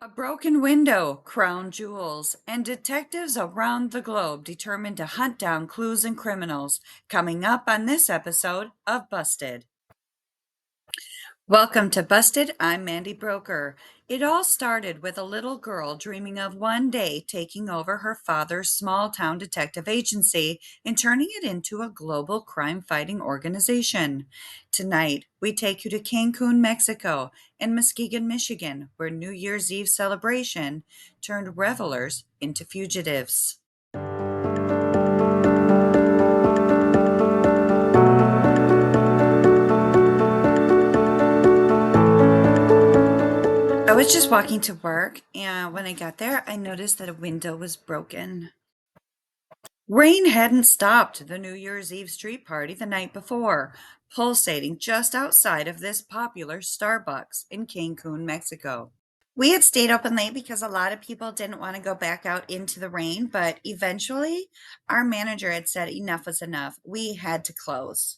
A broken window, crown jewels, and detectives around the globe determined to hunt down clues and criminals. Coming up on this episode of Busted. Welcome to Busted. I'm Mandy Broker. It all started with a little girl dreaming of one day taking over her father's small town detective agency and turning it into a global crime fighting organization. Tonight, we take you to Cancun, Mexico, and Muskegon, Michigan, where New Year's Eve celebration turned revelers into fugitives. I was just walking to work, and when I got there, I noticed that a window was broken. Rain hadn't stopped the New Year's Eve street party the night before, pulsating just outside of this popular Starbucks in Cancun, Mexico. We had stayed open late because a lot of people didn't want to go back out into the rain, but eventually our manager had said enough was enough. We had to close.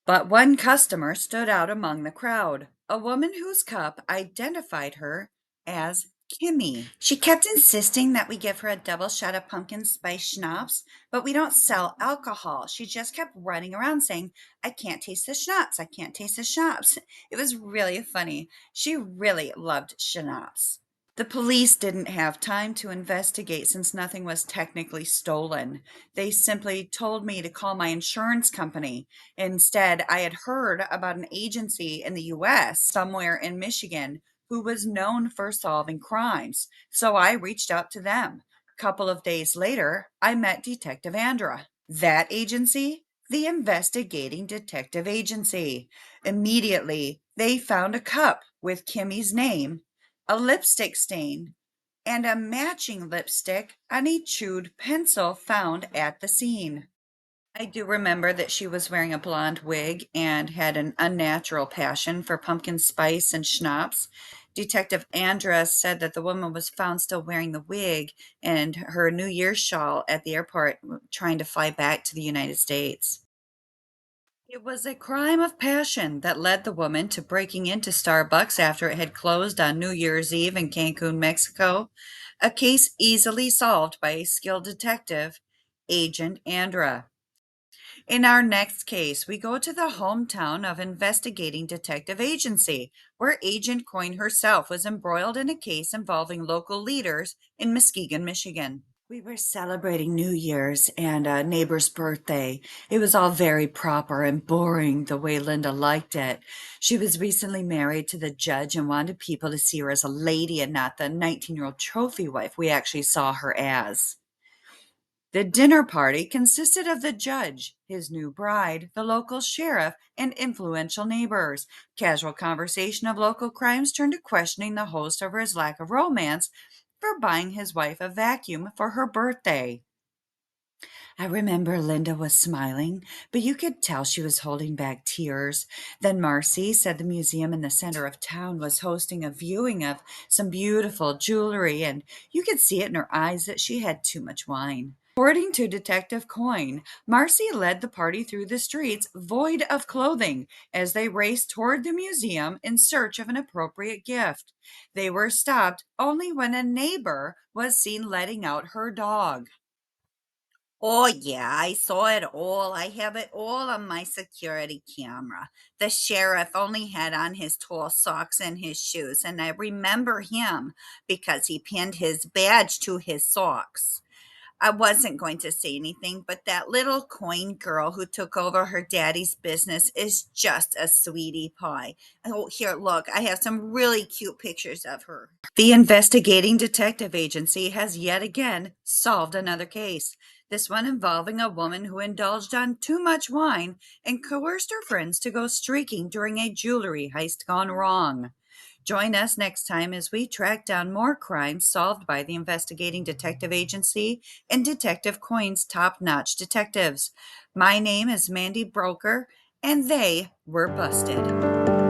But one customer stood out among the crowd, a woman whose cup identified her as Kimmy. She kept insisting that we give her a double shot of pumpkin spice schnapps, but we don't sell alcohol. She just kept running around saying, I can't taste the schnapps. I can't taste the schnapps. It was really funny. She really loved schnapps. The police didn't have time to investigate since nothing was technically stolen. They simply told me to call my insurance company. Instead, I had heard about an agency in the US, somewhere in Michigan, who was known for solving crimes. So I reached out to them. A couple of days later, I met Detective Andra. That agency? The Investigating Detective Agency. Immediately, they found a cup with Kimmy's name, a lipstick stain, and a matching lipstick on a chewed pencil found at the scene. I do remember that she was wearing a blonde wig and had an unnatural passion for pumpkin spice and schnapps. Detective Andress said that the woman was found still wearing the wig and her New Year's shawl at the airport, trying to fly back to the United States. It was a crime of passion that led the woman to breaking into Starbucks after it had closed on New Year's Eve in Cancun, Mexico, a case easily solved by a skilled detective, Agent Andra. In our next case, we go to the hometown of Investigating Detective Agency, where Agent Coyne herself was embroiled in a case involving local leaders in Muskegon, Michigan. We were celebrating New Year's and a neighbor's birthday. It was all very proper and boring the way Linda liked it. She was recently married to the judge and wanted people to see her as a lady and not the 19-year-old trophy wife we actually saw her as. The dinner party consisted of the judge, his new bride, the local sheriff, and influential neighbors. Casual conversation of local crimes turned to questioning the host over his lack of romance for buying his wife a vacuum for her birthday. I remember Linda was smiling, but you could tell she was holding back tears. Then Marcy said the museum in the center of town was hosting a viewing of some beautiful jewelry, and you could see it in her eyes that she had too much wine. According to Detective Coyne, Marcy led the party through the streets void of clothing as they raced toward the museum in search of an appropriate gift. They were stopped only when a neighbor was seen letting out her dog. Oh, yeah, I saw it all. I have it all on my security camera. The sheriff only had on his tall socks and his shoes, and I remember him because he pinned his badge to his socks. I wasn't going to say anything, but that little coin girl who took over her daddy's business is just a sweetie pie. Oh, here, look, I have some really cute pictures of her. The Investigating Detective Agency has yet again solved another case, this one involving a woman who indulged on too much wine and coerced her friends to go streaking during a jewelry heist gone wrong. Join us next time as we track down more crimes solved by the Investigating Detective Agency and Detective Coyne's top notch detectives. My name is Mandy Broker, and they were busted.